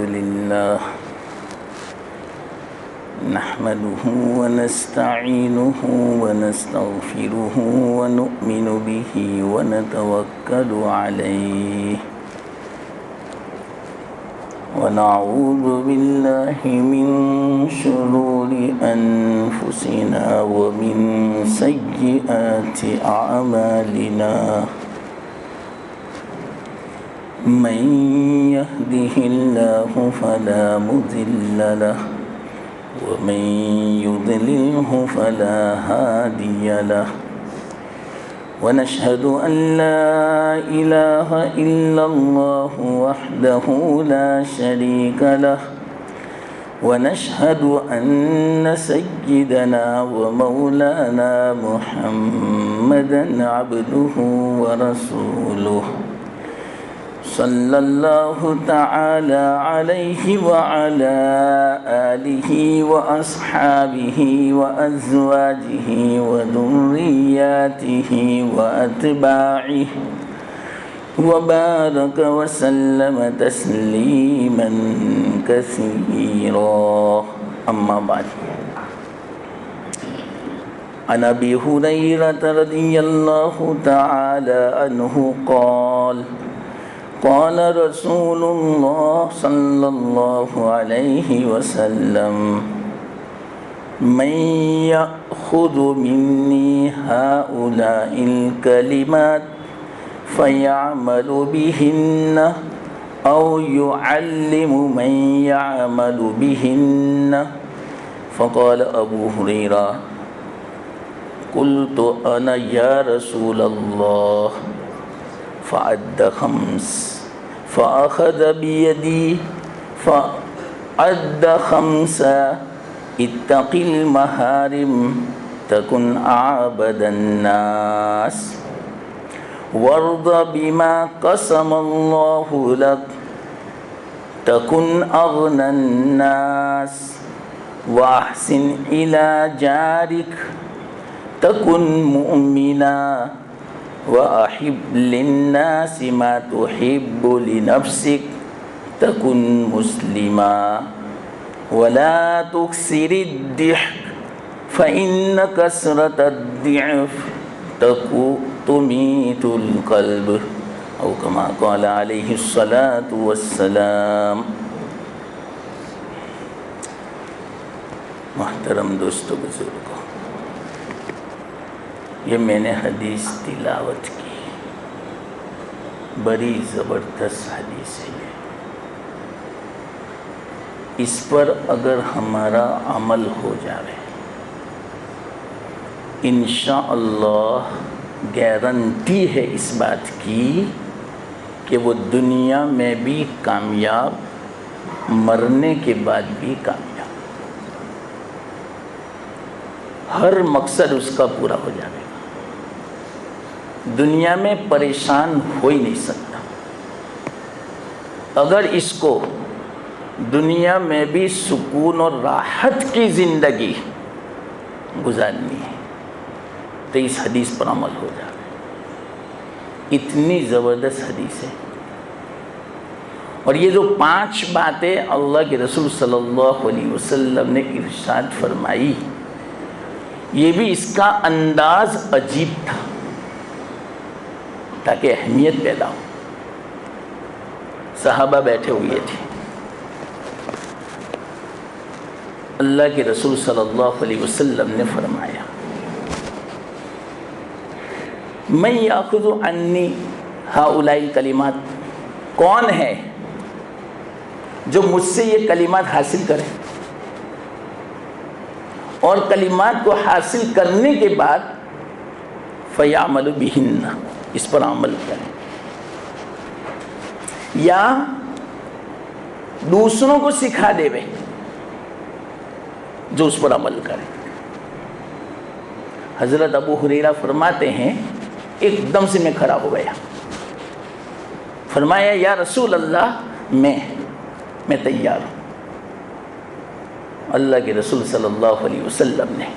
لله نحمده ونستعينه ونستغفره ونؤمن به ونتوكل عليه ونعوذ بالله من شرور أنفسنا ومن سيئات أعمالنا من يهده الله فلا مضل له ومن يضلله فلا هادي له ونشهد أن لا إله إلا الله وحده لا شريك له ونشهد أن سيدنا ومولانا محمدا عبده ورسوله صلى الله تعالى عليه وعلى آله وأصحابه وأزواجه وذرياته وأتباعه وبارك وسلم تسليما كثيرا أما بعد عن أبي هريرة رضي الله تعالى عنه قال قال رسول الله صلى الله عليه وسلم من يأخذ مني هؤلاء الكلمات فيعمل بهن أو يعلم من يعمل بهن فقال أبو هريرة قلت أنا يا رسول الله فعد 5 فأخذ بيدي فعد 5 اتق المحارم تكن أعبد الناس وارض بما قسم الله لك تكن أغنى الناس وأحسن إلى جارك تكن مؤمنا وأحب للناس ما تحب لنفسك تكن مسلما ولا تكسر الضحك فإن كسرة الضعف تميت القلب أو كما قال عليه الصلاة والسلام. محترم دوستو بزرگوں، یہ میں نے حدیث تلاوت کی، بڑی زبردست حدیث ہے یہ. اس پر اگر ہمارا عمل ہو جائے انشاءاللہ گارنٹی ہے اس بات کی کہ وہ دنیا میں بھی کامیاب، مرنے کے بعد بھی کامیاب، ہر مقصد اس کا پورا ہو جائے گا، دنیا میں پریشان ہو ہی نہیں سکتا. اگر اس کو دنیا میں بھی سکون اور راحت کی زندگی گزارنی ہے تو اس حدیث پر عمل ہو جائے. اتنی زبردست حدیث ہے. اور یہ جو 5 باتیں اللہ کے رسول صلی اللہ علیہ وسلم نے ارشاد فرمائی، یہ بھی اس کا انداز عجیب تھا تاکہ اہمیت پیدا ہو. صحابہ بیٹھے ہوئے تھے، اللہ کے رسول صلی اللہ علیہ وسلم نے فرمایا من یاخذ عنی ہؤلاء الکلمات، کون ہے جو مجھ سے یہ کلمات حاصل کرے اور کلمات کو حاصل کرنے کے بعد فیعمل بہن، اس پر عمل کریں یا دوسروں کو سکھا دے بے جو اس پر عمل کرے. حضرت ابو ہریرہ فرماتے ہیں ایک دم سے میں کھڑا ہو گیا، فرمایا یا رسول اللہ میں تیار ہوں. اللہ کے رسول صلی اللہ علیہ وسلم نے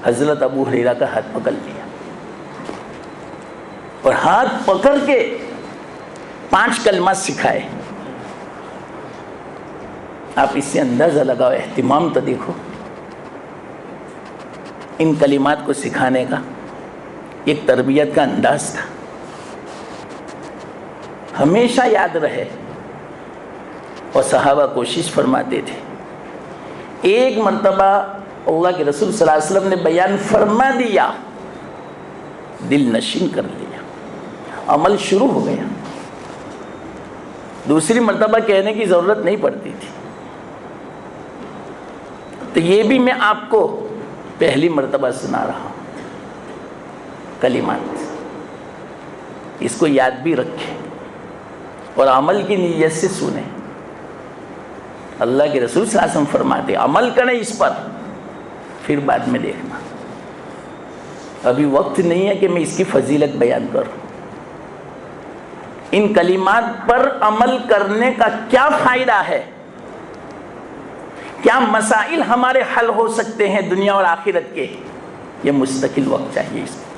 حضرت ابو ہریرہ کا ہاتھ پکڑ لیا اور ہاتھ پکڑ کے 5 کلمات سکھائے. آپ اس سے اندازہ لگاؤ، اہتمام تو دیکھو ان کلمات کو سکھانے کا ایک تربیت کا انداز تھا، ہمیشہ یاد رہے۔ اور صحابہ کوشش فرماتے تھے، ایک مرتبہ اللہ کے رسول صلی اللہ علیہ وسلم نے بیان فرما دیا، دل نشین کر لیا، عمل شروع ہو گیا، دوسری مرتبہ کہنے کی ضرورت نہیں پڑتی تھی۔ تو یہ بھی میں آپ کو پہلی مرتبہ سنا رہا ہوں کلمات، اس کو یاد بھی رکھیں اور عمل کی نیت سے سنیں۔ اللہ کے رسول صلی اللہ علیہ وسلم فرماتے عمل کریں اس پر، پھر بعد میں دیکھنا۔ ابھی وقت نہیں ہے کہ میں اس کی فضیلت بیان کروں۔ ان کلمات پر عمل کرنے کا کیا فائدہ ہے، کیا مسائل ہمارے حل ہو سکتے ہیں دنیا اور آخرت کے، یہ مستقل وقت چاہیے اس میں۔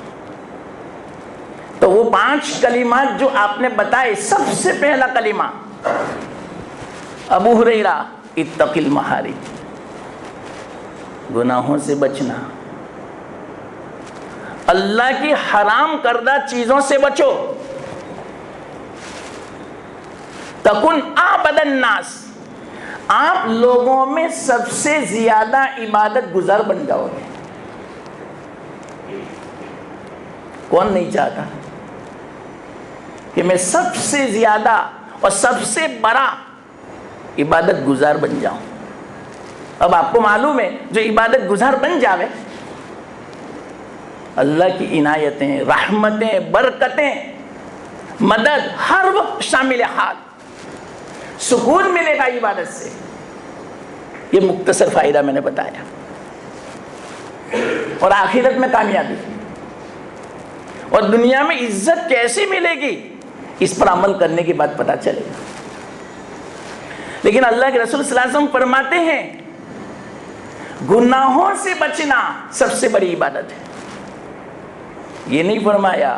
تو وہ 5 کلمات جو آپ نے بتائے، سب سے پہلا کلمہ ابو ہریرہ اتق المحارم، گناہوں سے بچنا، اللہ کی حرام کردہ چیزوں سے بچو۔ تکن اعبد الناس، آپ لوگوں میں سب سے زیادہ عبادت گزار بن جاؤ گے۔ کون نہیں چاہتا کہ میں سب سے زیادہ اور سب سے بڑا عبادت گزار بن جاؤں؟ اب آپ کو معلوم ہے جو عبادت گزار بن جاوے، اللہ کی عنایتیں، رحمتیں، برکتیں، مدد ہر وقت شامل حال، سکون ملے گا عبادت سے۔ یہ مختصر فائدہ میں نے بتایا، اور آخرت میں کامیابی اور دنیا میں عزت کیسے ملے گی، اس پر عمل کرنے کے بعد پتہ چلے گا۔ لیکن اللہ کے رسول صلی اللہ علیہ وسلم فرماتے ہیں گناہوں سے بچنا سب سے بڑی عبادت ہے۔ یہ نہیں فرمایا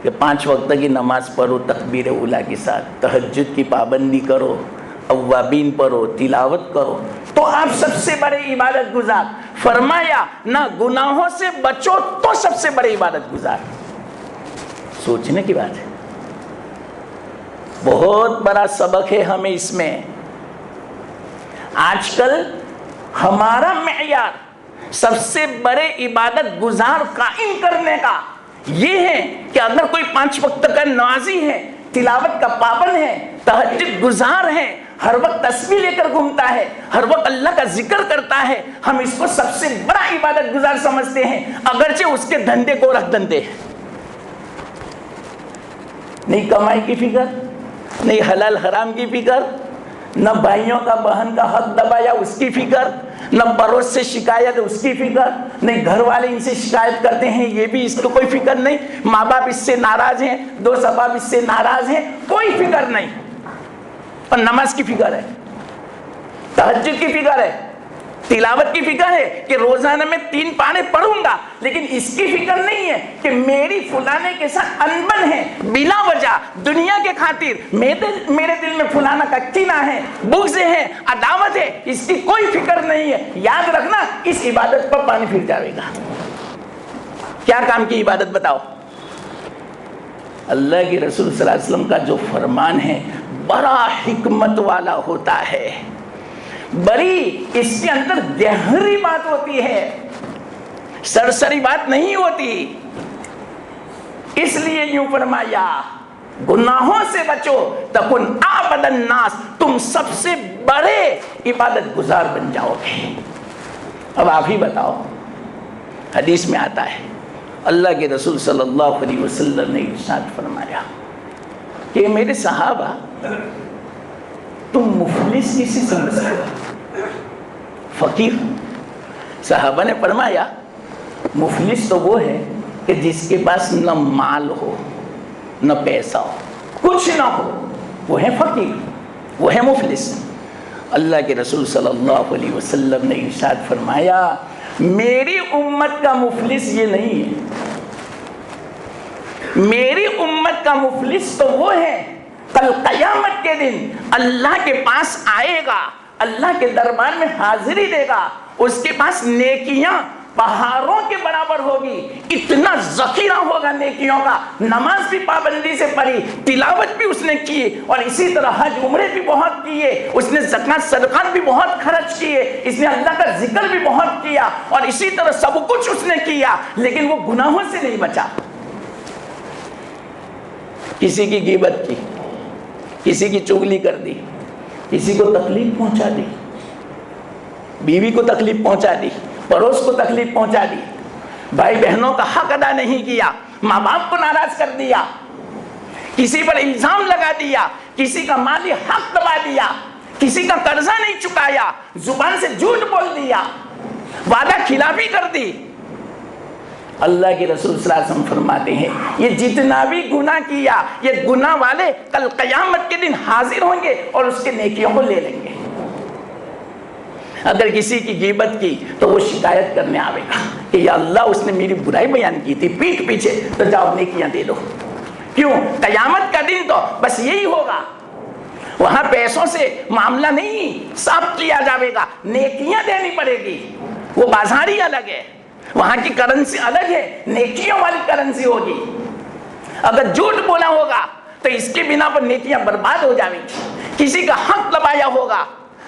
کہ 5 وقت کی نماز پڑھو تکبیر اولیٰ کے ساتھ، تہجد کی پابندی کرو، اوابین پڑھو، تلاوت کرو تو آپ سب سے بڑے عبادت گزار۔ فرمایا نہ گناہوں سے بچو تو سب سے بڑے عبادت گزار۔ سوچنے کی بات ہے، بہت بڑا سبق ہے ہمیں اس میں۔ آج کل ہمارا معیار سب سے بڑے عبادت گزار قائم کرنے کا یہ ہے کہ اگر کوئی 5 وقت کا نمازی ہے، تلاوت کا پابند ہے، تہجد گزار ہے، ہر وقت تسبیح لے کر گھومتا ہے، ہر وقت اللہ کا ذکر کرتا ہے، ہم اس کو سب سے بڑا عبادت گزار سمجھتے ہیں، اگرچہ اس کے دھندے گورکھ دھندے ہیں۔ نہیں کمائی کی فکر، نہیں حلال حرام کی فکر، نہ بھائیوں کا بہن کا حق دبایا اس کی فکر، نہ پڑوس سے شکایت اس کی فکر، نہیں گھر والے ان سے شکایت کرتے ہیں یہ بھی اس کو کوئی فکر نہیں، ماں باپ اس سے ناراض ہیں، دوست احباب اس سے ناراض ہیں، کوئی فکر نہیں۔ اور نماز کی فکر ہے، تہجد کی فکر ہے، تلاوت کی فکر ہے کہ روزانہ میں 3 پارے پڑھوں گا، لیکن اس کی فکر نہیں ہے کہ میری فلانے کے ساتھ انبن ہے، بلا وجہ دنیا کے خاطر میرے دل میں فلانا کا کینہ ہے، بغض ہے، عداوت ہے، اس کی کوئی فکر نہیں ہے۔ یاد رکھنا اس عبادت پر پانی پھر جائے گا۔ کیا کام کی عبادت بتاؤ؟ اللہ کے رسول صلی اللہ علیہ وسلم کا جو فرمان ہے بڑا حکمت والا ہوتا ہے، بڑی اس کے اندر گہری بات ہوتی ہے، سرسری بات نہیں ہوتی۔ اس لیے یوں فرمایا گناہوں سے بچو تکن اعبد الناس، تم سب سے بڑے عبادت گزار بن جاؤ گے۔ اب آپ ہی بتاؤ، حدیث میں آتا ہے اللہ کے رسول صلی اللہ علیہ وسلم نے ارشاد فرمایا کہ میرے صحابہ تم مفلس کسی سمجھتے ہو؟ فقیر۔ صحابہ نے فرمایا مفلس تو وہ ہے کہ جس کے پاس نہ مال ہو نہ پیسہ ہو، کچھ نہ ہو، وہ ہے فقیر، وہ ہے مفلس۔ اللہ کے رسول صلی اللہ علیہ وسلم نے ارشاد فرمایا میری امت کا مفلس یہ نہیں ہے، میری امت کا مفلس تو وہ ہے کل قیامت کے دن اللہ کے پاس آئے گا، اللہ کے دربار میں حاضری دے گا، اس کے پاس نیکیاں پہاڑوں کے برابر ہوگی، اتنا ذخیرہ ہوگا نیکیوں کا، نماز بھی پابندی سے پڑھی، تلاوت بھی اس نے کی، اور اسی طرح حج عمرے بھی بہت کیے، اس نے زکوٰۃ صدقات بھی بہت خرچ کیے، اس نے اللہ کا ذکر بھی بہت کیا، اور اسی طرح سب کچھ اس نے کیا، لیکن وہ گناہوں سے نہیں بچا۔ کسی کی غیبت کی، کسی کی چغلی کر دی، کسی کو تکلیف پہنچا دی، بیوی کو تکلیف پہنچا دی، پڑوس کو تکلیف پہنچا دی، بھائی بہنوں کا حق ادا نہیں کیا، ماں باپ کو ناراض کر دیا، کسی پر الزام لگا دیا، کسی کا مالی حق دبا دیا، کسی کا قرضہ نہیں چکایا، زبان سے جھوٹ بول دیا، وعدہ خلافی کر دی۔ اللہ کے رسول صلی اللہ علیہ وسلم فرماتے ہیں یہ جتنا بھی گناہ کیا، یہ گناہ والے کل قیامت کے دن حاضر ہوں گے اور اس کے نیکیوں کو لے لیں گے۔ اگر کسی کی غیبت کی تو وہ شکایت کرنے آئے گا کہ یا اللہ اس نے میری برائی بیان کی تھی پیٹھ پیچھے، تو جاؤ نیکیاں دے دو۔ کیوں؟ قیامت کا دن تو بس یہی ہوگا، وہاں پیسوں سے معاملہ نہیں صاف کیا جائے گا، نیکیاں دینی پڑے گی۔ وہ بازاری الگ ہے، وہاں کی کرنسی الگ ہے، نیکیوں والی کرنسی ہوگی۔ اگر جھوٹ بولا ہوگا تو اس کے بنا پر نیکیاں برباد ہو جائیں گی، کسی کا حق دبایا ہوگا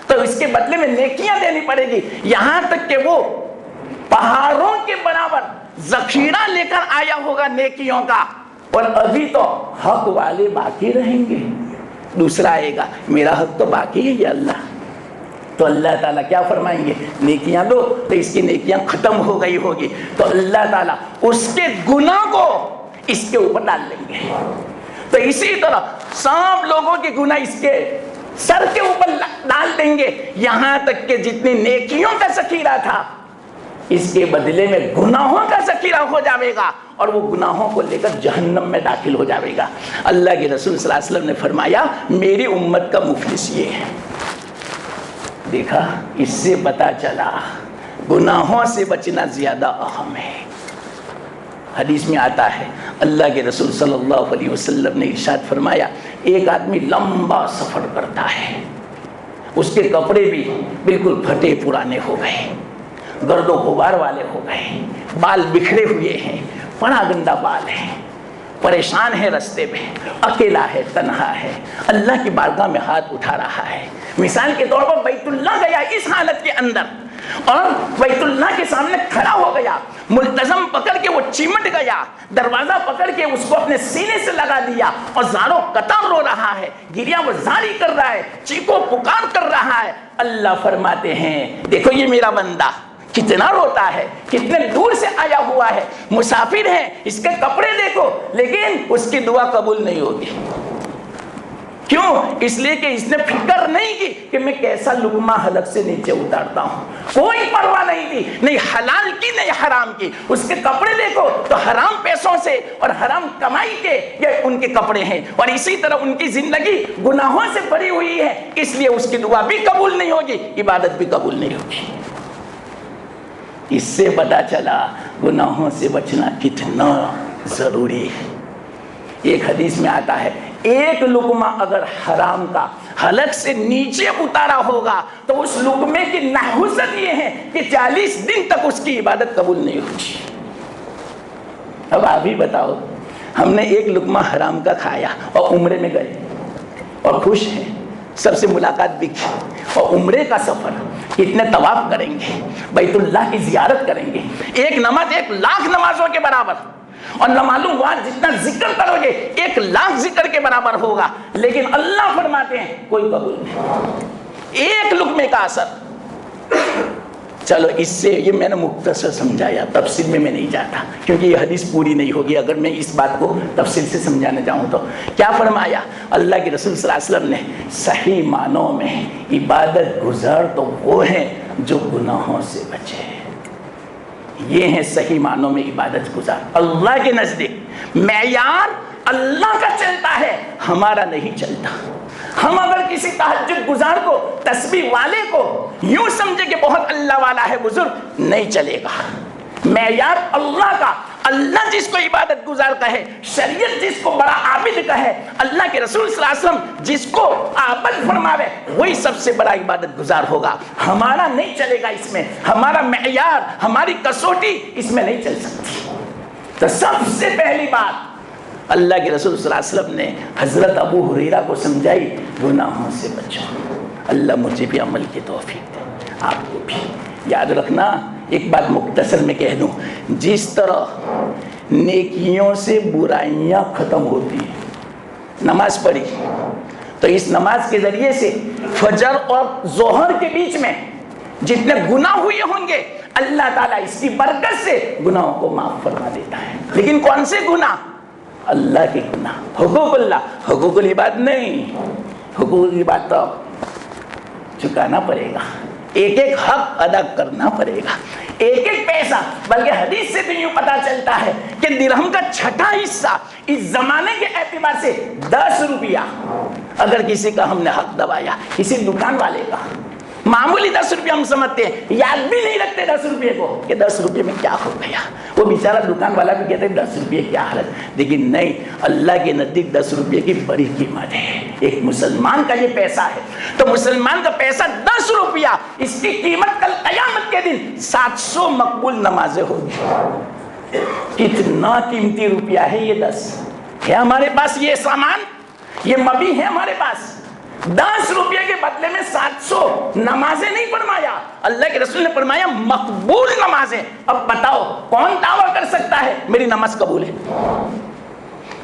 تو اس کے بدلے میں نیکیاں دینی پڑے گی، یہاں تک کہ وہ پہاڑوں کے برابر ذخیرہ لے کر آیا ہوگا نیکیوں کا، اور ابھی تو حق والے باقی رہیں گے۔ دوسرا آئے گا میرا حق تو باقی ہے یا اللہ، تو اللہ تعالیٰ کیا فرمائیں گے؟ نیکیاں دو، تو اس کی نیکیاں ختم ہو گئی ہوگی، تو اللہ تعالیٰ اس کے گناہ کو اس کے اوپر ڈال لیں گے۔ تو اسی طرح سب لوگوں کے گناہ اس کے سر کے اوپر ڈال دیں گے، یہاں تک کہ جتنی نیکیوں کا ذخیرہ تھا اس کے بدلے میں گناہوں کا ذخیرہ ہو جائے گا، اور وہ گناہوں کو لے کر جہنم میں داخل ہو جائے گا۔ اللہ کے رسول صلی اللہ علیہ وسلم نے فرمایا میری امت کا مفلس یہ ہے۔ دیکھا، اس سے پتا چلا گناہوں سے بچنا زیادہ اہم ہے۔ حدیث میں آتا ہے اللہ کے رسول صلی اللہ علیہ وسلم نے ارشاد فرمایا ایک آدمی لمبا سفر کرتا ہے، اس کے کپڑے بھی بالکل پھٹے پرانے ہو گئے، گرد و غبار والے ہو گئے، بال بکھرے ہوئے ہیں، بڑا گندا بال ہے، پریشان ہے، رستے میں اکیلا ہے، تنہا ہے، اللہ کی بارگاہ میں ہاتھ اٹھا رہا ہے۔ مثال کے طور پر بیت اللہ گیا اس حالت کے اندر، اور بیت اللہ کے سامنے کھڑا ہو گیا، ملتزم پکڑ کے وہ چمٹ گیا، دروازہ پکڑ کے اس کو اپنے سینے سے لگا دیا، اور زاروں قطار رو رہا ہے، گریہ وہ زاری کر رہا ہے، چیخو پکار کر رہا ہے۔ اللہ فرماتے ہیں دیکھو یہ میرا بندہ کتنا روتا ہے، کتنے دور سے آیا ہوا ہے، مسافر ہے، اس کے کپڑے دیکھو، لیکن اس کی دعا قبول نہیں ہوگی۔ کیوں؟ اس لیے کہ اس نے فکر نہیں کی کہ میں کیسا لقمہ حلق سے نیچے اتارتا ہوں، کوئی پرواہ نہیں تھی، نہیں حلال کی نہیں حرام کی۔ اس کے کپڑے دیکھو تو حرام پیسوں سے اور حرام کمائی کے یہ ان کے کپڑے ہیں، اور اسی طرح ان کی زندگی گناہوں سے بھری ہوئی ہے، اس لیے اس کی دعا بھی قبول نہیں ہوگی، عبادت بھی قبول نہیں ہوگی۔ اس سے پتا چلا گناہوں سے بچنا کتنا ضروری ہے۔ ایک حدیث میں آتا ہے ایک لقمہ اگر حرام کا حلق سے نیچے اتارا ہوگا تو اس لقمے کی نحوست یہ ہے کہ 40 دن تک اس کی عبادت قبول نہیں ہوگی۔ اب آپ ہی بتاؤ، ہم نے ایک لقمہ حرام کا کھایا اور عمرے میں گئے اور خوش ہیں، سب سے ملاقات بھی کی، اور عمرے کا سفر کتنے طواف کریں گے، بیت اللہ کی زیارت کریں گے، ایک نماز 1,00,000 نمازوں کے برابر، اور نہ معلوم وہاں جتنا ذکر کرو گے 1,00,000 ذکر کے برابر ہوگا، لیکن اللہ فرماتے ہیں کوئی قبول نہیں، ایک لقمے کا اثر۔ چلو اس سے یہ میں نے مختصر سمجھایا، تفصیل میں نہیں جاتا کیونکہ یہ حدیث پوری نہیں ہوگی اگر میں اس بات کو تفصیل سے سمجھانے جاؤں تو۔ کیا فرمایا اللہ کے رسول صلی اللہ علیہ وسلم نے؟ صحیح معنوں میں عبادت گزار تو وہ ہیں جو گناہوں سے بچے، یہ ہیں صحیح معنوں میں عبادت گزار۔ اللہ کے نزدیک معیار اللہ کا چلتا ہے، ہمارا نہیں چلتا۔ ہم اگر کسی تہجد گزار کو، تسبیح والے کو یوں سمجھے کہ بہت اللہ والا ہے، بزرگ، نہیں چلے گا۔ معیار اللہ کا، اللہ جس کو عبادت گزار کہے، شریعت جس کو بڑا عابد کہے، اللہ کے رسول صلی اللہ علیہ وسلم جس کو عابد فرماوے، وہی سب سے بڑا عبادت گزار ہوگا. ہمارا نہیں چلے گا اس میں، ہمارا معیار، ہماری کسوٹی اس میں نہیں چل سکتی. تو سب سے پہلی بات اللہ کے رسول صلی اللہ علیہ وسلم نے حضرت ابو ہریرہ کو سمجھائی، گناہوں سے بچو. اللہ مجھے بھی عمل کی توفیق دے، آپ کو بھی. یاد رکھنا، ایک بات مختصر میں کہہ دوں، جس طرح نیکیوں سے برائیاں ختم ہوتی ہیں، نماز پڑھی تو اس نماز کے ذریعے سے فجر اور ظہر کے بیچ میں جتنے گناہ ہوئے ہوں گے اللہ تعالیٰ اس کی برکت سے گناہوں کو معاف فرما دیتا ہے. لیکن کون سے گناہ؟ اللہ کے گناہ، حقوق اللہ، حقوق العباد نہیں. حقوق العباد تو چکانا پڑے گا، ایک ایک حق ادا کرنا پڑے گا، ایک ایک پیسہ. بلکہ حدیث سے تو یوں پتا چلتا ہے کہ درہم کا چھٹا حصہ اس زمانے کے اعتبار سے 10 روپیہ اگر کسی کا ہم نے حق دبایا، کسی دکان والے کا، معمولی 10 روپیہ ہم سمجھتے ہیں، یاد بھی نہیں رکھتے 10 روپیے کو کہ 10 روپیے میں کیا ہو گیا. وہ بیچارہ دکان والا بھی کہتے ہیں 10 روپیے کیا حالت. لیکن نہیں، اللہ کے نزدیک 10 روپیے کی بڑی قیمت ہے. ایک مسلمان کا یہ پیسہ ہے، تو مسلمان کا پیسہ 10 روپیہ، اس کی قیمت کل قیامت کے دن 700 مقبول نمازیں ہوگی. کتنا قیمتی روپیہ ہے یہ 10. ہے ہمارے پاس یہ سامان، یہ مبی ہے ہمارے پاس. 10 روپیے کے بدلے میں 700 نمازیں نہیں فرمایا، اللہ کے رسول نے فرمایا مقبول نمازیں. اب بتاؤ کون دعویٰ کر سکتا ہے میری نماز قبول ہے؟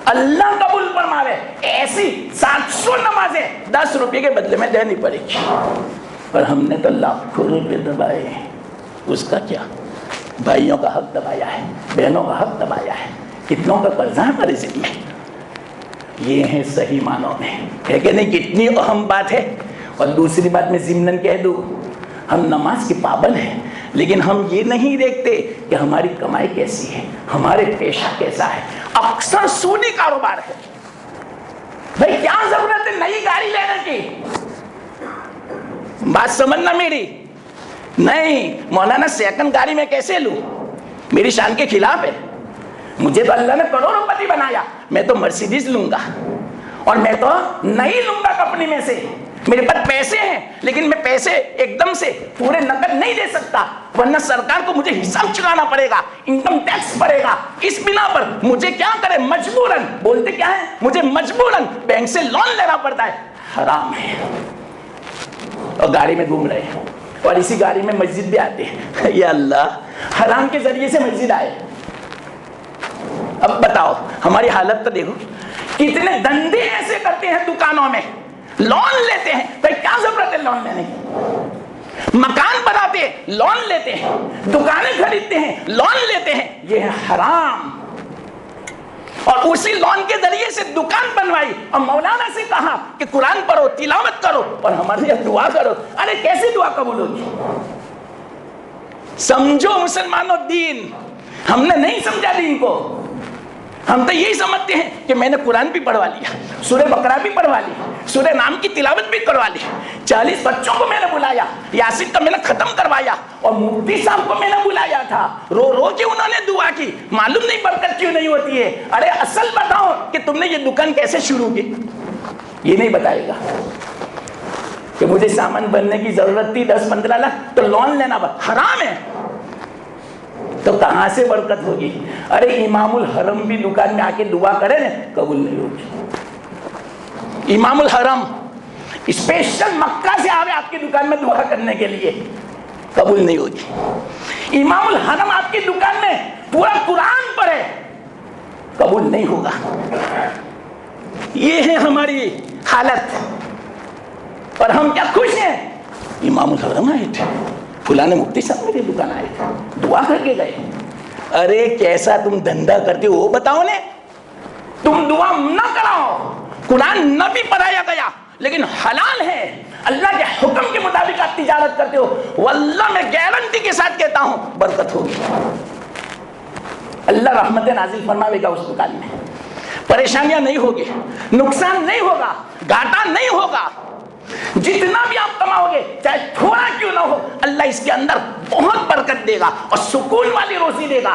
اللہ قبول فرماوے. ایسی 700 نمازیں 10 روپیے کے بدلے میں دینی پڑے گی. اور ہم نے تو لاکھوں روپے دبائے. اس کا کیا؟ بھائیوں کا حق دبایا ہے، بہنوں کا حق دبایا ہے، کتنوں کا قرضہ ہے ہمارے ذمہ. یہ ہیں صحیح معنوں میں، ہے کہ نہیں؟ کتنی اہم بات ہے. اور دوسری بات میں ضمناً کہہ دوں، ہم نماز کے پابند ہیں، لیکن ہم یہ نہیں دیکھتے کہ ہماری کمائی کیسی ہے، ہمارے پیشہ کیسا ہے. اکثر سودی کاروبار ہے. بھائی کیا ضرورت ہے نئی گاڑی لینے کی؟ بات سمجھنا میری. نہیں مولانا سیکنڈ گاڑی میں کیسے لوں؟ میری شان کے خلاف ہے. مجھے تو اللہ نے کروڑوں پتی بنایا، میں تو مرسیڈیز لوں گا، اور میں تو نہیں لوں گا کمپنی میں سے. میرے پاس پیسے ہیں، لیکن میں پیسے ایک دم سے پورے نقد نہیں دے سکتا، ورنہ سرکار کو مجھے حساب چکانا پڑے گا، انکم ٹیکس پڑے گا. اس بنا پر مجھے کیا کرے؟ مجبوراً، بولتے کیا ہے، مجھے مجبوراً بینک سے لون لینا پڑتا ہے. حرام ہے. اور گاڑی میں گھوم رہے ہیں، اور اسی گاڑی میں مسجد بھی آتے ہیں. یا اللہ، حرام کے ذریعے سے مسجد آئے. اب بتاؤ ہماری حالت تو دیکھو. کتنے دندے ایسے کرتے ہیں دکانوں میں، لون لیتے ہیں. بھائی کیا ضرورت ہے لون لینے کی؟ مکان بناتے ہیں لون لیتے ہیں، دکانیں خریدتے ہیں لون لیتے ہیں. یہ ہے حرام. اور اسی لون کے ذریعے سے دکان بنوائی، اور مولانا سے کہا کہ قرآن پڑھو، تلاوت کرو، اور ہمارے لیے دعا کرو. ارے کیسے دعا قبول ہوگی؟ سمجھو مسلمانوں دین. ہم نے نہیں سمجھا دین کو. ہم تو یہی سمجھتے ہیں کہ میں نے قرآن بھی پڑھوا لیا، سورہ بقرہ بھی پڑھوا لی، سورہ نام کی تلاوت بھی کروا لی، 40 بچوں کو میں نے بلایا، یاسین کا میں نے ختم کروایا، اور مفتی صاحب کو میں نے بلایا تھا. رو رو کے انہوں نے دعا کی. معلوم نہیں برکت کیوں نہیں ہوتی ہے. ارے اصل بتاؤ کہ تم نے یہ دکان کیسے شروع کی؟ یہ نہیں بتائے گا کہ مجھے سامان بننے کی ضرورت تھی 10-15 لاکھ تو لون لینا حرام ہے. تو کہاں سے برکت ہوگی؟ ارے امام الحرم بھی دکان میں آ کے دعا کرے نا، قبول نہیں ہوگی. امام الحرم اسپیشل مکہ سے آوے آپ کی دکان میں دعا کرنے کے لیے، قبول نہیں ہوگی. امام الحرم آپ کی دکان میں پورا قرآن پڑھے، قبول نہیں ہوگا. یہ ہے ہماری حالت. اور ہم کیا خوش ہیں؟ امام الحرم آئے تھے، فلاں مفتی صاحب میری دکان آئے تھے، دعا کر کے گئے. ارے کیسا تم دھندا کرتے ہو وہ بتاؤ نے. تم دعا نہ کراؤ، قرآن نہ بھی پڑھایا گیا، لیکن حلال ہے، اللہ کے حکم کے مطابق آپ تجارت کرتے ہو، واللہ میں گارنٹی کے ساتھ کہتا ہوں برکت ہوگی. اللہ رحمت نازل فرماوے گا اس دکان میں. پریشانیاں نہیں ہوگی، نقصان نہیں ہوگا، گھاٹا نہیں ہوگا. جتنا بھی آپ کماؤ گے چاہے تھوڑا کیوں نہ ہو، اللہ اس کے اندر بہت برکت دے گا اور سکون والی روزی دے گا.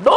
2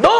2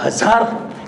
1000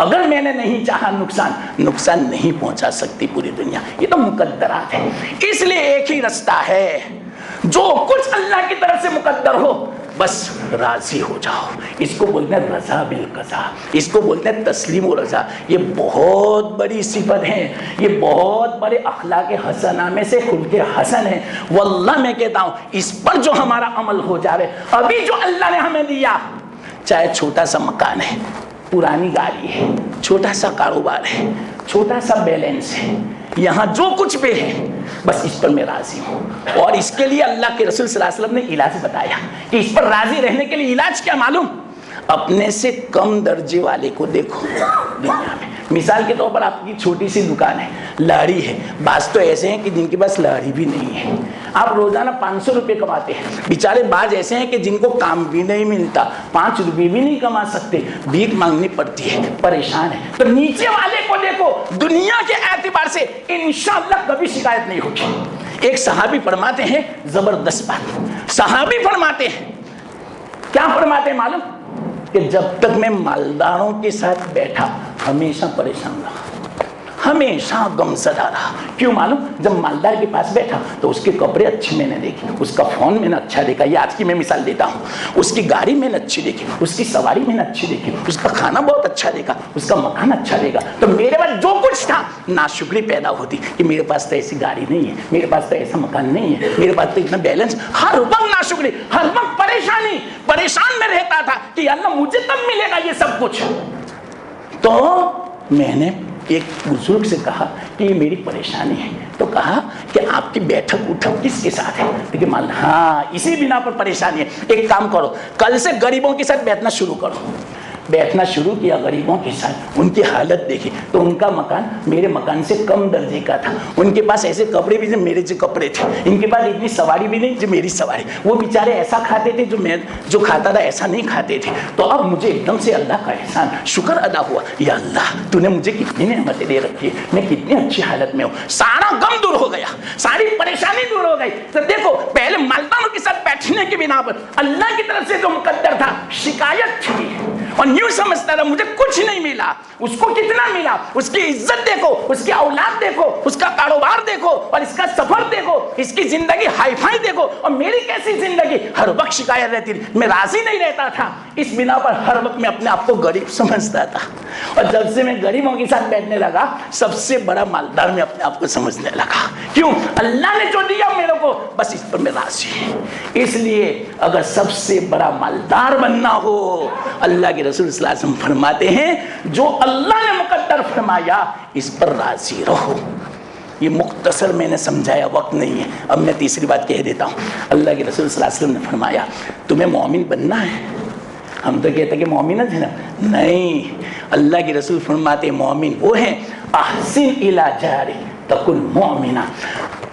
اگر میں نے نہیں چاہا نقصان نہیں پہنچا سکتی پوری دنیا. یہ تو مقدرات ہے. اس لیے ایک ہی رستہ ہے, جو کچھ اللہ کی طرف سے مقدر ہو بس راضی ہو جاؤ. اس کو بولتے ہیں رضا بالقضاء, اس کو بولتے ہیں تسلیم و رضا. یہ بہت بڑی صفت ہے, یہ بہت بڑے اخلاق حسنہ میں سے خلق حسن ہے. واللہ میں کہتا ہوں اس پر جو ہمارا عمل ہو جاوے, ابھی جو اللہ نے ہمیں دیا, چاہے چھوٹا سا مکان ہے, پرانی گاڑی ہے, چھوٹا سا کاروبار ہے, چھوٹا سا بیلنس ہے, یہاں جو کچھ بھی ہے بس اس پر میں راضی ہوں. اور اس کے لیے اللہ کے رسول صلی اللہ علیہ وسلم نے علاج بتایا کہ اس پر راضی رہنے کے لیے علاج کیا معلوم؟ اپنے سے کم درجے والے کو دیکھو دنیا میں. مثال کے طور پر آپ کی چھوٹی سی دکان ہے, لاڑی ہے. بعض تو ایسے ہیں کہ جن کے پاس لاڑی بھی نہیں ہے. آپ روزانہ 500 روپے کماتے ہیں, بیچارے بعض ایسے ہیں کہ جن کو کام بھی نہیں ملتا, 5 روپے بھی نہیں کما سکتے, بھیک مانگنی پڑتی ہے, پریشان ہے. تو نیچے والے کو دیکھو, دنیا کے اعتبار سے انشاءاللہ کبھی شکایت نہیں ہوگی. ایک صحابی فرماتے ہیں زبردست بات, صحابی فرماتے ہیں, کیا فرماتے ہیں معلوم؟ کہ جب تک میں مالداروں کے ساتھ بیٹھا ہمیشہ پریشان رہا, ہمیشہ غمزدہ رہا. کیوں معلوم؟ جب مالدار کے پاس بیٹھا تو اس کے کپڑے اچھے میں نے دیکھے, اس کا فون میں نے اچھا دیکھا, یہ آج کی میں مثال دیتا ہوں, اس کی گاڑی میں نے اچھی دیکھی, اس کی سواری میں نے اچھی دیکھی, اس کا کھانا بہت اچھا دیکھا, اس کا مکان اچھا دیکھا. تو میرے پاس جو کچھ تھا ناشکری پیدا ہوتی کہ میرے پاس تو ایسی گاڑی نہیں ہے, میرے پاس تو ایسا مکان نہیں ہے, میرے پاس تو اتنا بیلنس. ہر وقت ناشکری, ہر وقت پریشانی, پریشان میں رہتا تھا کہ یا اللہ مجھے تب ملے گا یہ سب کچھ. تو میں نے ایک بزرگ سے کہا کہ یہ میری پریشانی ہے. تو کہا کہ آپ کی بیٹھک اٹھک کس کے ساتھ ہے؟ لیکن مان ہاں اسی بنا پر پریشانی ہے. ایک کام کرو, کل سے غریبوں کے ساتھ بیٹھنا شروع کرو. بیٹھنا شروع کیا غریبوں کے ساتھ, ان کی حالت دیکھی تو ان کا مکان میرے مکان سے کم درجے کا تھا, ان کے پاس ایسے کپڑے بھی جو میرے جو کپڑے تھے, ان کے پاس اتنی سواری بھی نہیں جو میری سواری. وہ بیچارے ایسا کھاتے تھے جو کھاتا تھا ایسا نہیں کھاتے تھے. تو اب مجھے ایک دم سے اللہ کا احسان شکر ادا ہوا, یا اللہ تو نے مجھے کتنی نعمتیں دے رکھی ہے, میں کتنی اچھی حالت میں ہوں. سارا غم دور ہو گیا, ساری پریشانی دور ہو گئی. تو دیکھو پہلے مالداروں کے ساتھ بیٹھنے کی بنا پر اللہ کی طرف سے جو مقدر تھا شکایت تھی, اور یوں سمجھتا تھا مجھے کچھ نہیں ملا. اس کو کتنا ملا, اس کی عزت دیکھو, اس کی اولاد دیکھو, اس کا کاروبار دیکھو, اور اس کا سفر دیکھو, اس کی زندگی ہائی فائی دیکھو, اور میری کیسی زندگی, ہر وقت شکایت رہتی تھی, میں راضی نہیں رہتا تھا. اس بنا پر ہر وقت میں اپنے آپ کو غریب سمجھتا تھا. اور جب سے میں غریبوں کے ساتھ بیٹھنے لگا سب سے بڑا مالدار میں اپنے آپ کو سمجھنے لگا. کیوں؟ اللہ نے جو دیا میرے کو بس اس پر میں راضی ہوں. اس لیے اگر سب سے بڑا مالدار بننا ہو, اللہ کے رسول صلی اللہ علیہ وسلم فرماتے ہیں جو اللہ نے مقدر فرمایا اس پر راضی رہو. یہ مختصر میں نے سمجھایا, وقت نہیں ہے. اب میں تیسری بات کہہ دیتا ہوں. اللہ کے رسول صلی اللہ علیہ وسلم نے فرمایا تمہیں مومن بننا ہے. ہم تو کہتے ہیں کہ مومن ہے نا, نہیں. اللہ کے رسول فرماتے ہیں مومن وہ ہیں احسن الی جاری تکن مومنا,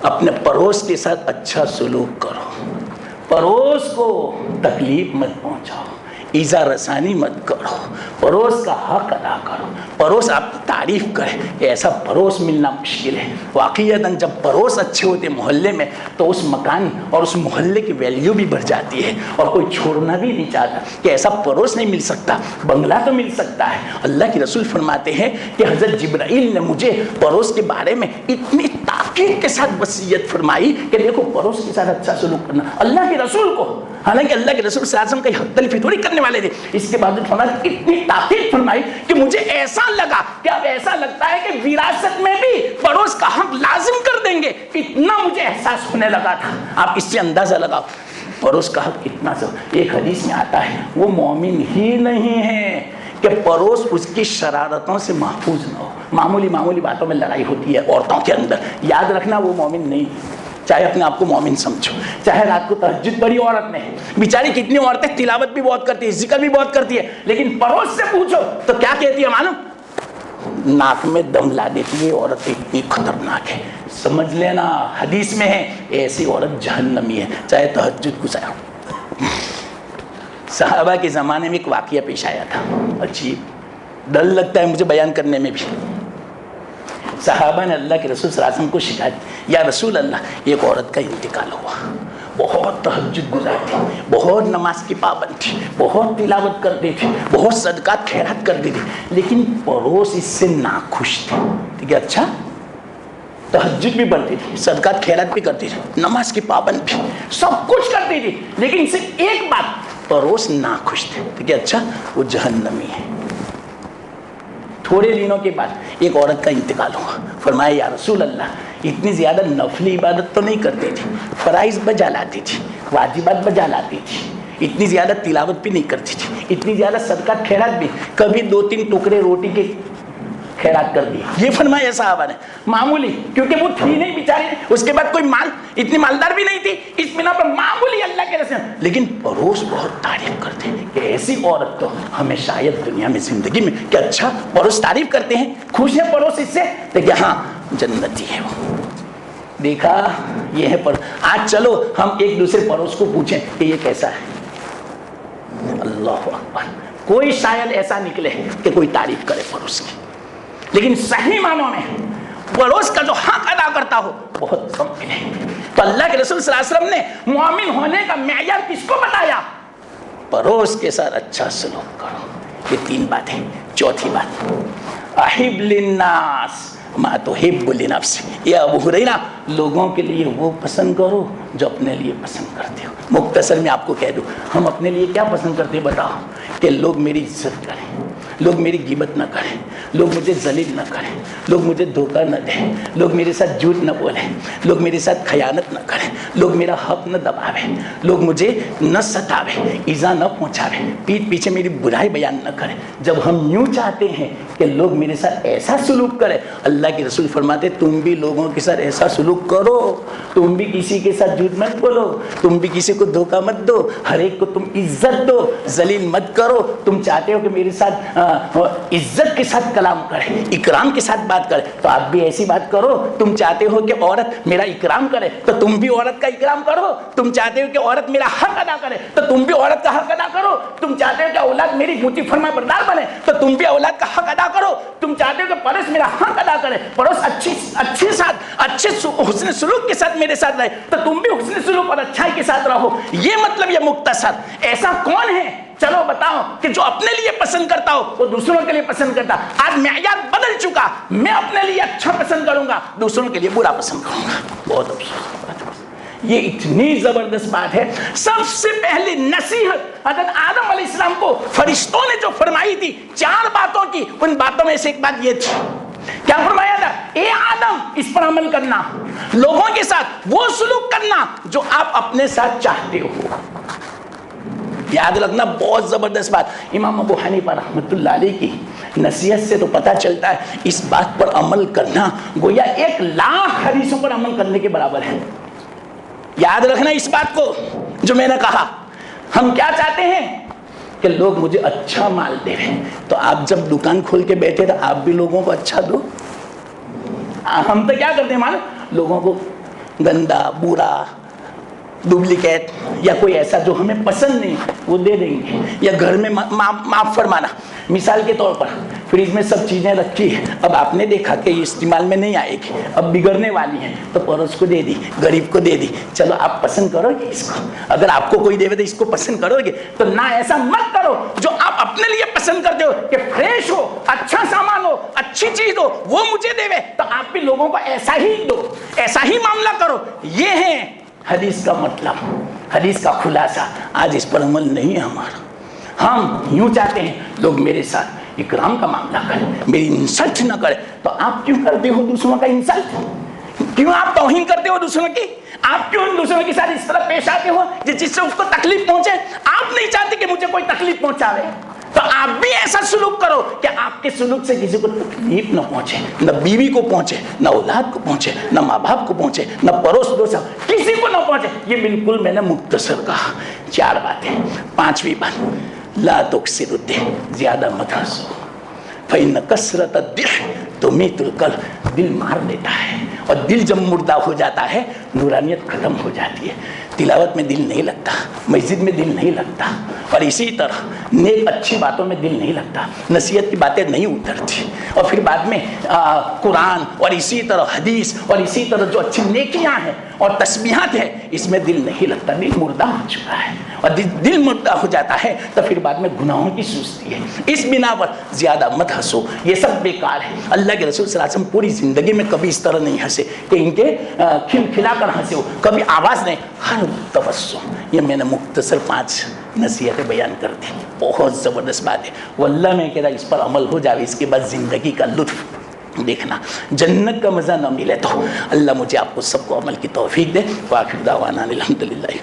اپنے پڑوس کے ساتھ اچھا سلوک کرو, پڑوس کو تکلیف مت پہنچاؤ, ایذا رسانی مت کرو, پڑوس کا حق ادا کرو, پڑوس آپ کی تعریف کرے. ایسا پڑوس ملنا مشکل ہے واقعیتاً. جب پڑوس اچھے ہوتے محلے میں تو اس مکان اور اس محلے کی ویلیو بھی بڑھ جاتی ہے, اور کوئی چھوڑنا بھی نہیں چاہتا کہ ایسا پڑوس نہیں مل سکتا, بنگلہ تو مل سکتا ہے. اللہ کے رسول فرماتے ہیں کہ حضرت جبرائیل نے مجھے پڑوس کے بارے میں اتنی تاکید کے ساتھ وصیت فرمائی کہ دیکھو پڑوس کے ساتھ اچھا سلوک کرنا. اللہ کے رسول کو, حالانکہ اللہ کے رسول صلی اللہ علیہ وسلم کا حق تلفی تھوڑی کرنے والے تھے, اس کے بعد اتنی تاکید فرمائی کہ مجھے ایسا لگا کہ اب ایسا لگتا ہے کہ وراثت میں بھی پڑوس کا حق لازم کر دیں گے. اتنا مجھے احساس ہونے لگا تھا. آپ اس سے اندازہ لگاؤ پڑوس کا حق کتنا سا. ایک حدیث میں آتا ہے وہ مومن ہی نہیں ہے کہ پڑوس اس کی شرارتوں سے محفوظ نہ ہو. معمولی باتوں میں لڑائی ہوتی ہے عورتوں کے اندر, یاد رکھنا وہ مومن نہیں. چاہے اپنے آپ کو مومن سمجھو, چاہے رات کو تہجد پڑھی عورت نے, بیچاری کتنی عورتیں تلاوت بھی بہت کرتی ہے, ذکر بھی بہت کرتی ہے, لیکن پڑوس سے پوچھو تو کیا کہتی ہے معلوم؟ ناک میں دم لا دیتی ہے عورت, اتنی خطرناک ہے. سمجھ لینا حدیث میں ہے ایسی عورت جہنمی ہے, چاہے تہجد گزارو. صحابہ کے زمانے میں ایک واقعہ پیش آیا تھا عجیب, ڈر لگتا ہے مجھے بیان کرنے میں بھی. صحابہ نے اللہ کے رسول صلی اللہ علیہ وسلم کو شکایت, یا رسول اللہ ایک عورت کا انتقال ہوا, بہت تہجد گزارتی، بہت نماز کی پابند تھی، بہت تلاوت کرتی تھی، بہت صدقات خیرات کرتی تھی، لیکن پڑوس اس سے ناخوش تھے. ٹھیک ہے، اچھا تہجد بھی پڑھتی تھی، صدقات خیرات بھی کرتی تھی، نماز کی پابند بھی، سب کچھ کرتی تھی، لیکن صرف ایک بات، پڑوس ناخوش تھے. ٹھیک ہے، اچھا وہ جہنمی ہے. تھوڑے دنوں کے بعد ایک عورت کا انتقال ہوا. فرمایا یا رسول اللہ، اتنی زیادہ نفلی عبادت تو نہیں کرتی تھی، فرائض بجا لاتی تھی، واجبات بجا لاتی تھی، اتنی زیادہ تلاوت بھی نہیں کرتی تھی، اتنی زیادہ صدقات خیرات بھی، کبھی 2-3 ٹکڑے روٹی کے خیرات کر دی. یہ فرمایا صحابہ نے، معمولی، کیونکہ وہ تھی نہیں بیچاری، اس کے بعد کوئی مال، اتنی مالدار بھی نہیں تھی، اس بنا پر معمولی اللہ کے رسول. لیکن پڑوس بہت تعریف کرتے ہیں کہ ایسی عورت تو ہمیں شاید دنیا میں زندگی میں، کہ اچھا پڑوس تعریف کرتے ہیں، خوش ہے پڑوس اس سے، دیکھیں ہاں جنتی ہے وہ. دیکھا یہ ہے آج چلو ہم ایک دوسرے پڑوس کو پوچھیں کہ یہ کیسا ہے. اللہ اکبر، کوئی شاید ایسا نکلے کہ کوئی تعریف کرے پڑوس کی، لیکن صحیح معنوں میں پڑوس کا جو حق ادا کرتا ہو بہت کم ملے. تو اللہ کے رسول صلی اللہ علیہ وسلم نے مومن ہونے کا معیار کس کو بتایا؟ پڑوس کے ساتھ اچھا سلوک کرو. یہ 3 باتیں. چوتھی بات، احب للناس ما تحب لنفسک. یہ ابو ہریرہ، لوگوں کے لیے وہ پسند کرو جو اپنے لیے پسند کرتے ہو. مختصر میں آپ کو کہہ دوں، ہم اپنے لیے کیا پسند کرتے ہیں بتاؤ؟ کہ لوگ میری عزت کریں، لوگ میری غیبت نہ کریں، لوگ مجھے ذلیل نہ کریں، لوگ مجھے دھوکہ نہ دیں، لوگ میرے ساتھ جھوٹ نہ بولیں، لوگ میرے ساتھ خیانت نہ کریں، لوگ میرا حق نہ دباویں، لوگ مجھے نہ ستاویں، ایذا نہ پہنچاویں، پیٹھ پیچھے میری برائی بیان نہ کریں. جب ہم یوں چاہتے ہیں کہ لوگ میرے ساتھ ایسا سلوک کریں، اللہ کے رسول فرماتے تم بھی لوگوں کے ساتھ ایسا سلوک کرو، تم بھی کسی کے ساتھ جھوٹ مت بولو، تم بھی کسی کو دھوکہ مت دو، ہر ایک کو تم عزت دو، ذلیل مت کرو. تم چاہتے ہو کہ میرے ساتھ عزت کے ساتھ کلام کرے، اکرام کے ساتھ بات کرے، تو آپ بھی ایسی بات کرو. تم چاہتے ہو کہ عورت میرا اکرام کرے، تو تم بھی عورت کا اکرام کرو. تم چاہتے ہو کہ عورت میرا حق ادا کرے، تو تم بھی عورت کا حق ادا کرو. تم چاہتے ہو کہ اولاد میری موتی فرما بردار بنے، تو تم بھی اولاد کا حق ادا کرو. تم چاہتے ہو کہ پڑوس میرا حق ادا کرے، پڑوس اچھے حسن سلوک کے ساتھ میرے ساتھ رہے، تو تم بھی حسن سلوک اور اچھائی کے ساتھ رہو. یہ مطلب یہ مختصر. ایسا کون ہے چلو بتاؤ کہ جو اپنے لیے پسند کرتا ہو وہ دوسروں کے لیے پسند کرتا؟ آج معیار بدل چکا. میں اپنے لیے اچھا پسند کروں گا، دوسروں کے لیے برا پسند کروں گا. بہت افسوس. یہ اتنی زبردست بات ہے. سب سے پہلی نصیحت حضرت آدم علیہ السلام کو فرشتوں نے جو فرمائی تھی 4 باتوں کی، ان باتوں میں سے ایک بات یہ تھی. کیا فرمایا تھا؟ اے آدم، اس پر عمل کرنا، لوگوں کے ساتھ وہ سلوک کرنا جو آپ اپنے ساتھ چاہتے ہو. یاد رکھنا، بہت زبردست بات. امام ابو حنیفہ رحمۃ اللہ علیہ کی نصیحت سے تو پتہ چلتا ہے اس بات پر عمل کرنا گویا 1,00,000 حدیثوں پر عمل کرنے کے برابر ہے. یاد رکھنا اس بات کو جو میں نے کہا. ہم کیا چاہتے ہیں کہ لوگ مجھے اچھا مال دے رہے ہیں، تو آپ جب دکان کھول کے بیٹھے تو آپ بھی لوگوں کو اچھا دو. ہم تو کیا کرتے ہیں معلوم؟ لوگوں کو گندا، برا، ڈپلیکیٹ یا کوئی ایسا جو ہمیں پسند نہیں وہ دے دیں گے. یا گھر میں معاف فرمانا، مثال کے طور پر فریج میں سب چیزیں رکھی ہیں، اب آپ نے دیکھا کہ یہ استعمال میں نہیں آئے گی، اب بگڑنے والی ہیں، تو پڑوس کو دے دی، غریب کو دے دی. چلو آپ پسند کرو گے اس کو؟ اگر آپ کو کوئی دے تو اس کو پسند کرو گے؟ تو نہ ایسا مت کرو. جو آپ اپنے لیے پسند کرتے ہو کہ فریش ہو، اچھا سامان ہو، اچھی چیز ہو، وہ مجھے دے، تو آپ بھی لوگوں کو ایسا ہی دو، ایسا ہی معاملہ کرو. یہ ہے حدیث کا مطلب، حدیث کا خلاصہ. آج اس پر عمل نہیں ہے ہمارا. ہم یوں چاہتے ہیں لوگ میرے ساتھ اکرام کا معاملہ کریں، میری انسلٹ نہ کریں. تو آپ کیوں کرتے ہو دوسروں کا انسلٹ؟ کیوں آپ توہین کرتے ہو دوسروں کی؟ آپ کیوں دوسروں کے ساتھ اس طرح پیش آتے ہو جس سے اس کو تکلیف پہنچے؟ آپ نہیں چاہتے کہ مجھے کوئی تکلیف پہنچاوے، تو آپ بھی ایسا سلوک کرو کہ آپ کے سلوک سے کسی کو تکلیف نہ پہنچے، نہ بیوی کو پہنچے، نہ اولاد کو پہنچے، نہ ماں باپ کو پہنچے، نہ پڑوس دوسرا کسی کو نہ پہنچے. یہ بالکل میں نے مختصر کہا. 4 باتیں. 5ویں بات، لا تکثر الضحک، زیادہ مت ہنسو. فإن کثرت الضحک تمیت القلب، دل مار دیتا ہے، اور دل جب مردہ ہو جاتا ہے نورانیت ختم ہو جاتی ہے، تلاوت میں دل نہیں لگتا، مسجد میں دل نہیں لگتا، اور اسی طرح نیک اچھی باتوں میں دل نہیں لگتا، نصیحت کی باتیں نہیں اترتی، اور پھر بعد میں قرآن اور اسی طرح حدیث اور اسی طرح جو اچھی نیکیاں ہیں اور تسبیحات ہیں اس میں دل نہیں لگتا، دل مردہ ہو چکا ہے، اور دل مردہ ہو جاتا ہے تو پھر بعد میں گناہوں کی سستی ہے۔ اس بنا پر زیادہ مت ہنسو، یہ سب بیکار ہے۔ اللہ کے رسول صلی اللہ علیہ وسلم پوری زندگی میں کبھی اس طرح نہیں ہنسے کہ ان کے کھلکھلا کر ہنسے ہو، کبھی آواز نہیں، ہر تبسم۔ یہ میں نے مختصر 5 نصیحتیں بیان کر دی، بہت زبردست بات ہے، واللہ میں کہہ رہا اس پر عمل ہو جائے، اس کے بعد زندگی کا لطف دیکھنا، جنت کا مزہ نہ ملے تو اللہ مجھے آپ کو سب کو عمل کی توفیق دے۔ وآخر دعوانا الحمدللہ۔